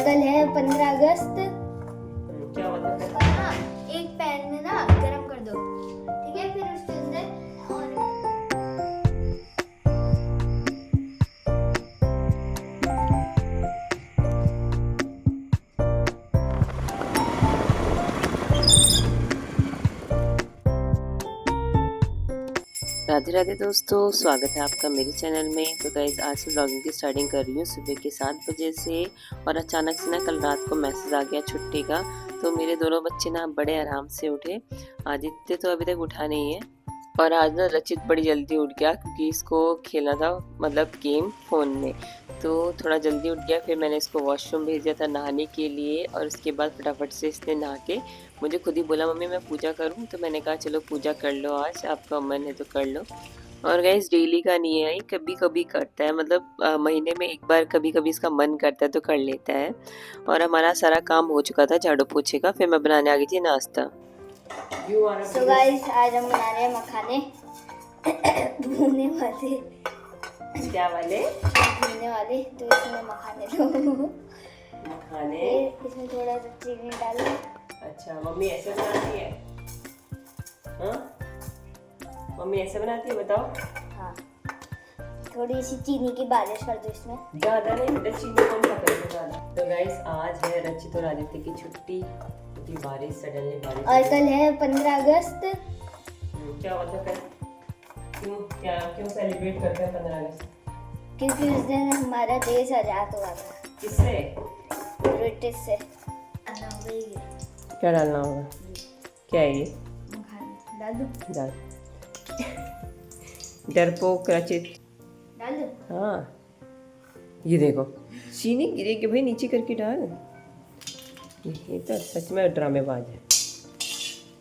और कल है 15 अगस्त। क्या होता है? हाँ, एक पैन में ना गरम कर दो, ठीक है? फिर उसके अंदर राधे राधे दोस्तों, स्वागत है आपका मेरे चैनल में। तो गाइस आज मैं ब्लॉगिंग की स्टार्टिंग कर रही हूँ सुबह के 7 बजे से। और अचानक से ना कल रात को मैसेज आ गया छुट्टी का। तो मेरे दोनों बच्चे ना बड़े आराम से उठे। आदित्य तो अभी तक उठा नहीं है। और आज ना रचित बड़ी जल्दी उठ गया क्योंकि इसको खेलना था, मतलब गेम फ़ोन में। तो थोड़ा जल्दी उठ गया। फिर मैंने इसको वॉशरूम भेज दिया था नहाने के लिए। और उसके बाद फटाफट से इसने नहा के मुझे खुद ही बोला मम्मी मैं पूजा करूं। तो मैंने कहा चलो पूजा कर लो, आज आपका मन है तो कर लो। और गाइस डेली का नहीं है, कभी कभी करता है, मतलब महीने में एक बार कभी कभी इसका मन करता है तो कर लेता है। और हमारा सारा काम हो चुका था झाड़ू पोछे का। फिर मैं बनाने आ गई थी नाश्ता। सो गाइस आज हम बना रहे हैं मखाने भूनने वाले। क्या वाले? भूनने वाले। तो इसमें मखाने दो, मखाने। इसमें थोड़ा सा चीनी डालो। अच्छा, मम्मी ऐसे बनाती है? हाँ, मम्मी ऐसे बनाती है, बताओ। हाँ, थोड़ी सी चीनी की बारिश कर दो इसमें। ज्यादा नहीं, चीनी कौन सा करेगा ज्यादा। तो गाइस आज है रचित और आदित्य की छुट्टी क्योंकि बारिश सडनली बारिश। और कल है 15 अगस्त। क्या होता है? क्यों सेलिब्रेट करते हैं 15 अगस्त? क्योंकि उस दिन हमारा देश आजाद हुआ था। किससे? ब्रिटिश से। क्या डालना होगा? क्या है ये? डाल दो। डाल। डरपोक रचित। डाल दो। हाँ, ये देखो चीनी गिरेगी भाई, नीचे करके डाल। ये तो सच में ड्रामेबाज है।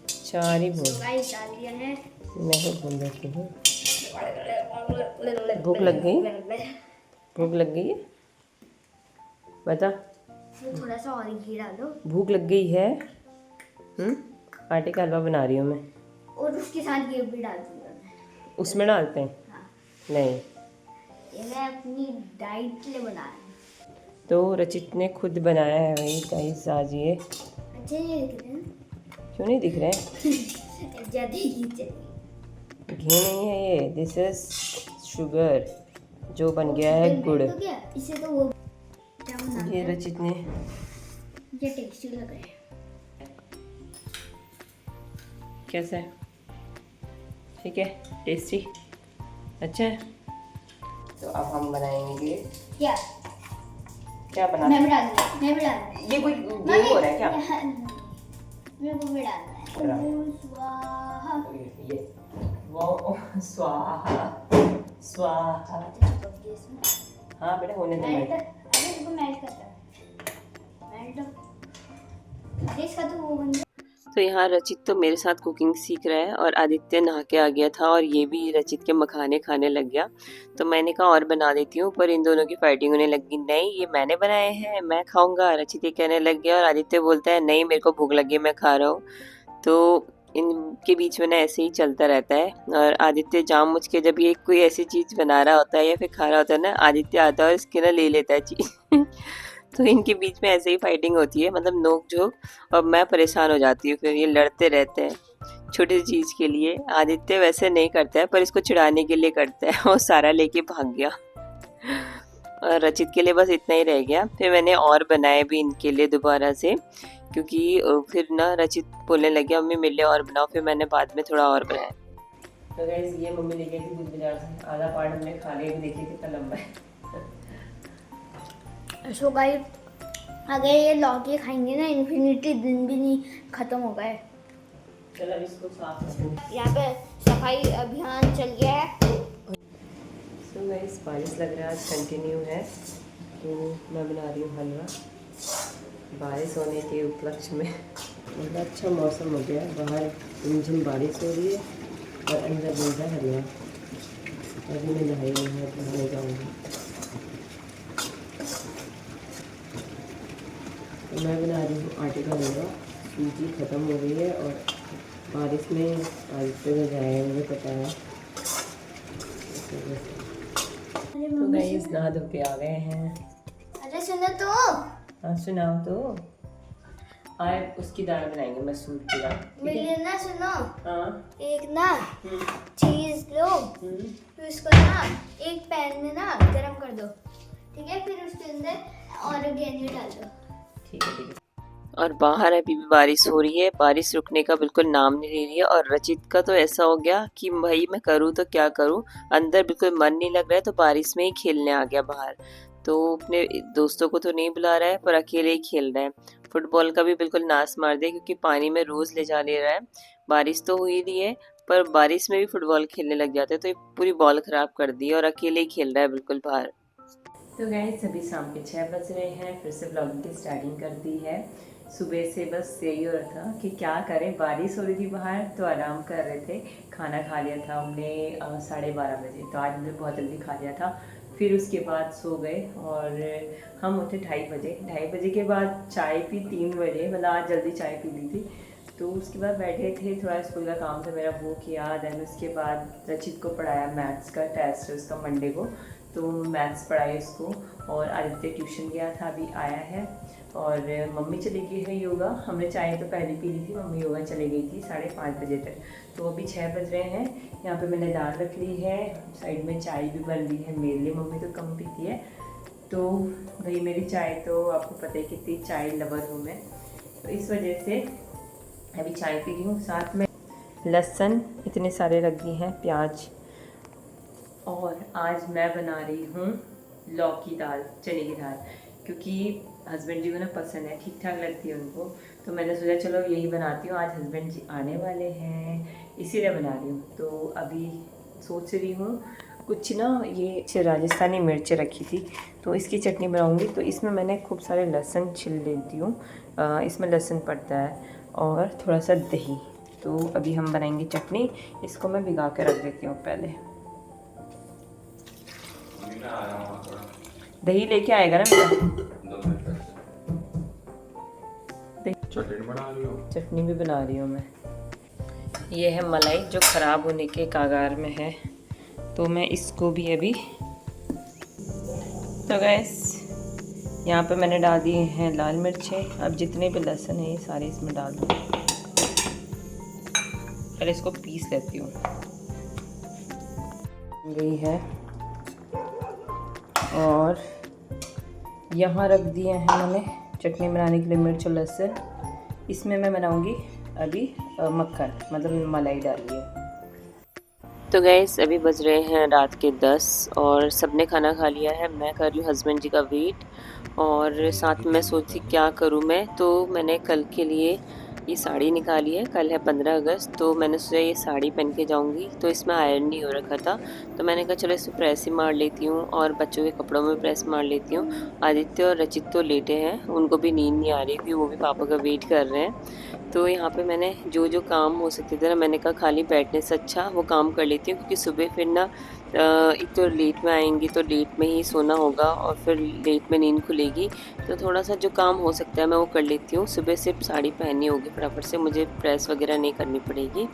चार ही भून। गाइस डाल दिया है। नहीं भून देती हूँ। भूख लग गई? भूख लग गई है? बता। थोड़ा सा और घी डालो। भूख लग गई है? आटे का हलवा बना रही हूँ मैं। और उसके साथ ये भी डाल दूंगा मैं। उसमें डालते हैं? हाँ। नहीं, ये मैं अपनी डाइट के लिए बना रही हूँ। तो रचित ने खुद बनाया है भाई गाइस आज ये। अच्छे नहीं दिख रहे हैं? क्यों नहीं दिख रहे हैं? ज्यादा घी चाहिए। घी नहीं है ये, दिस इज शुगर जो बन गया है गुड़। तो क्या इसे तो वो क्या बना ये रचित ने। ये टेस्टी लग रहा है। कैसा है? ठीक है, टेस्टी, अच्छा है। तो अब हम बनाएंगे क्या? क्या बना? मैं भी डालूंगी। ये कोई गेम हो रहा है क्या? मेरे को भी डालना है। ओम स्वाहा। ये वो स्वाहा स्वाहा। हाँ बेटा होने दे। अरे इसको मेल्ट करता है। मेल्ट इसका तो वो बन गया। तो यहाँ रचित तो मेरे साथ कुकिंग सीख रहा है और आदित्य नहा के आ गया था और ये भी रचित के मखाने खाने लग गया। तो मैंने कहा और बना देती हूँ, पर इन दोनों की फाइटिंग होने लगी। नहीं ये मैंने बनाए हैं, मैं खाऊंगा। रचित ये कहने लग गया और आदित्य बोलता है नहीं मेरे को भूख लगी है, मैं खा रहा हूँ। तो इनके बीच में ना ऐसे ही चलता रहता है। और आदित्य जानबूझ के जब ये कोई ऐसी चीज़ बना रहा होता है या फिर खा रहा होता है ना, आदित्य आता है और इसके ना ले लेता है चीज़। तो इनके बीच में ऐसे ही फाइटिंग होती है, मतलब नोक झोंक। और मैं परेशान हो जाती हूँ, फिर ये लड़ते रहते हैं छोटी सी चीज़ के लिए। आदित्य वैसे नहीं करता है पर इसको चिढ़ाने के लिए करता है। वो सारा लेके भाग गया। और रचित के लिए बस इतना ही रह गया। फिर मैंने और बनाए भी इनके लिए दोबारा से, क्योंकि फिर ना रचित बोलने लगे मम्मी मेरे लिए और बनाओ। फिर मैंने बाद में थोड़ा और बनाया। तो गाइस ये मम्मी लेके थी दूध बाजार से, आधा पार्ट हमने खा लिया। भी देखिए कितना लंबा है। सो गाइस अगर ये लौकी खाएंगे ना इन्फिनिटी दिन भी नहीं खत्म हो गए। चलो अब इसको साफ कर दूँ। यहाँ पे सफाई अभियान चल गया है। सो गाइस बारिश लग रहा है आज कंटिन्यू है। तो मैं बना रही हूँ हलवा बारिश होने के उपलक्ष्य में। बहुत अच्छा मौसम हो गया, बाहर झिमझिम बारिश हो रही है और अंदर बन रहा है हलवा। अभी मैं नहाई नहीं है, नहाने जाऊँगी। तो मैं बना रही हूँ आटे का हलवा। सूजी ख़त्म हो गई है और बारिश में आदित्य में जाए मुझे पता है। तो गाइस नहा धो के आ गए हैं। अरे सुनो तो हाँ सुनाओ तो। आज उसकी दाल बनाएंगे, मसूर की दाल। मेरे ना सुनो, हाँ। एक ना चीज लो, फिर उसको ना एक पैन में ना गरम कर दो, ठीक है, फिर उसके अंदर ऑरिगेनो डाल दो। ठीक है ठीक है। और बाहर अभी भी बारिश हो रही है, बारिश रुकने का बिल्कुल नाम नहीं ले रही है। और रचित का तो ऐसा हो गया कि भाई मैं करूँ तो क्या करूँ, अंदर बिल्कुल मन नहीं लग रहा है, तो बारिश में ही खेलने आ गया बाहर। तो अपने दोस्तों को तो नहीं बुला रहा है पर अकेले ही खेल रहा है। फुटबॉल का भी बिल्कुल नाश मार दिया क्योंकि पानी में रोज ले जा ले रहा है। बारिश तो हुई नहीं है पर बारिश में भी फुटबॉल खेलने लग जाते हैं, तो ये पूरी बॉल खराब कर दी और अकेले ही खेल रहा है बिल्कुल बाहर। तो गाइस अभी शाम के 6 बज रहे हैं, फिर से ब्लॉगिंग की स्टार्टिंग कर दी है। सुबह से बस यही हो रहा था कि क्या करें, बारिश हो रही थी बाहर तो आराम कर रहे थे। खाना खा लिया था हमने 12:30 बजे, तो आज हमने बहुत जल्दी खा लिया था। फिर उसके बाद सो गए और हम उठे 2:30 बजे। 2:30 के बाद चाय पी 3 बजे, मतलब आज जल्दी चाय पी ली थी। तो उसके बाद बैठे थे, थोड़ा स्कूल का काम था मेरा वो किया। देन उसके बाद रचित को पढ़ाया, मैथ्स का टेस्ट है उसका मंडे को, तो मैथ्स पढ़ाई उसको। और आदित्य ट्यूशन गया था, अभी आया है। और मम्मी चली गई है योगा, हमने चाय तो पहले पी ली थी, मम्मी योगा चली गई थी 5:30 बजे तक। तो अभी 6 बज रहे हैं। यहाँ पे मैंने दाल रख ली है, साइड में चाय भी बन रही है मेरे लिए, मम्मी तो कम पीती है। तो भाई मेरी चाय तो आपको पता है कितनी चाय लवर हूँ मैं, तो इस वजह से अभी चाय पी रही हूँ। साथ में लहसुन इतने सारे रख दिए हैं, प्याज। और आज मैं बना रही हूँ लौकी दाल, चने की दाल, क्योंकि हस्बैंड जी को ना पसंद है, ठीक ठाक लगती है उनको। तो मैंने सोचा चलो यही बनाती हूँ, आज हस्बैंड जी आने वाले हैं इसीलिए बना रही हूँ। तो अभी सोच रही हूँ कुछ ना, ये राजस्थानी मिर्च रखी थी तो इसकी चटनी बनाऊँगी। तो इसमें मैंने खूब सारे लहसुन छिल लेती हूँ, इसमें लहसुन पड़ता है और थोड़ा सा दही। तो अभी हम बनाएंगे चटनी, इसको मैं भिगा के रख देती हूँ पहले। दही लेके आएगा ना बेटा। चटनी भी बना रही हूँ मैं। ये है मलाई जो ख़राब होने के कागार में है, तो मैं इसको भी अभी, तो गैस यहाँ पे मैंने डाल दिए हैं लाल मिर्चें। अब जितने भी लहसुन है ये सारे इसमें डाल दूँ। पहले इसको पीस लेती हूँ। गई है और यहाँ रख दिए हैं मैंने चटनी बनाने के लिए मिर्च और लहसुन। इसमें मैं बनाऊंगी अभी मक्खन, मतलब मलाई डालिए। तो गैस अभी बज रहे हैं रात के 10 और सबने खाना खा लिया है। मैं कर रही हूँ हस्बैंड जी का वेट और साथ में सोची क्या करूँ मैं। तो मैंने कल के लिए ये साड़ी निकाली है, कल है 15 अगस्त, तो मैंने सोचा ये साड़ी पहन के जाऊंगी। तो इसमें आयरन नहीं हो रखा था, तो मैंने कहा चलो इसे प्रेस ही मार लेती हूँ और बच्चों के कपड़ों में प्रेस मार लेती हूँ। आदित्य और रचित तो लेटे हैं, उनको भी नींद नहीं आ रही क्योंकि वो भी पापा का वेट कर रहे हैं। तो यहाँ पे मैंने जो जो काम हो सकते थे ना, मैंने कहा खाली बैठने से अच्छा वो काम कर लेती हूँ, क्योंकि सुबह फिर ना एक तो लेट में आएंगी तो लेट में ही सोना होगा और फिर लेट में नींद खुलेगी। तो थोड़ा सा जो काम हो सकता है मैं वो कर लेती हूँ। सुबह सिर्फ साड़ी पहननी होगी फटाफट से, मुझे प्रेस वगैरह नहीं करनी पड़ेगी।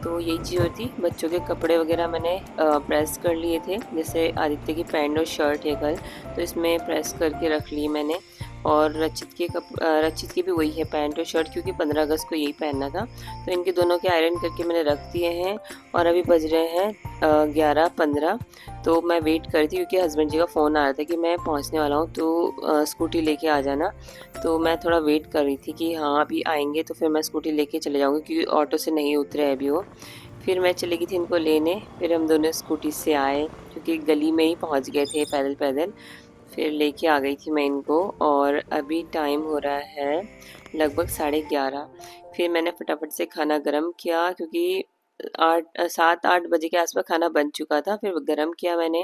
तो यही चीज़ होती। बच्चों के कपड़े वगैरह मैंने प्रेस कर लिए थे, जैसे आदित्य की पैंट और शर्ट है कल, तो इसमें प्रेस करके रख ली मैंने। और रचित की भी वही है पैंट और शर्ट, क्योंकि 15 अगस्त को यही पहनना था। तो इनके दोनों के आयरन करके मैंने रख दिए हैं। और अभी बज रहे हैं 11:15। तो मैं वेट कर रही थी क्योंकि हस्बैंड जी का फ़ोन आ रहा था कि मैं पहुंचने वाला हूं, तो स्कूटी लेके आ जाना। तो मैं थोड़ा वेट कर रही थी कि हाँ अभी आएंगे तो फिर मैं स्कूटी लेके चले जाऊँगी, क्योंकि ऑटो से नहीं उतरे अभी वो। फिर मैं चली गई थी इनको लेने, फिर हम दोनों स्कूटी से आए क्योंकि गली में ही पहुंच गए थे पैदल पैदल। फिर लेके आ गई थी मैं इनको। और अभी टाइम हो रहा है लगभग 11:30। फिर मैंने फटाफट से खाना गरम किया, क्योंकि 7-8 बजे के आसपास खाना बन चुका था। फिर गरम किया मैंने,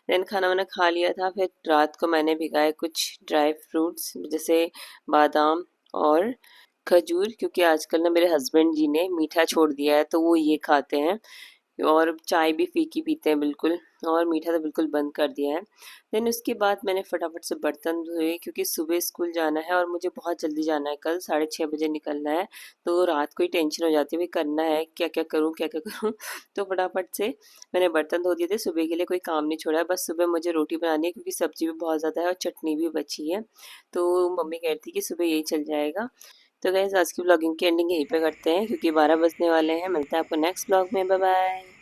देन खाना वाना खा लिया था। फिर रात को मैंने भिगाए कुछ ड्राई फ्रूट्स, जैसे बादाम और खजूर, क्योंकि आजकल ना मेरे हस्बैंड जी ने मीठा छोड़ दिया है तो वो ये खाते हैं। और चाय भी फीकी पीते हैं बिल्कुल, और मीठा तो बिल्कुल बंद कर दिया है। देन उसके बाद मैंने फटाफट से बर्तन धोए क्योंकि सुबह स्कूल जाना है और मुझे बहुत जल्दी जाना है, कल 6:30 बजे निकलना है। तो रात को ही टेंशन हो जाती है भाई करना है, क्या-क्या करूँ, क्या-क्या करूँ? तो फटाफट से मैंने बर्तन धो दिए थे, सुबह के लिए कोई काम नहीं छोड़ा है, बस सुबह मुझे रोटी बनानी है क्योंकि सब्ज़ी भी बहुत ज़्यादा है और चटनी भी बची है। तो मम्मी कह रही थी कि सुबह यही चल जाएगा। तो गाइस आज की व्लॉगिंग की एंडिंग यहीं पे करते हैं क्योंकि 12 बजने वाले हैं। मिलते हैं आपको नेक्स्ट व्लॉग में। Bye bye.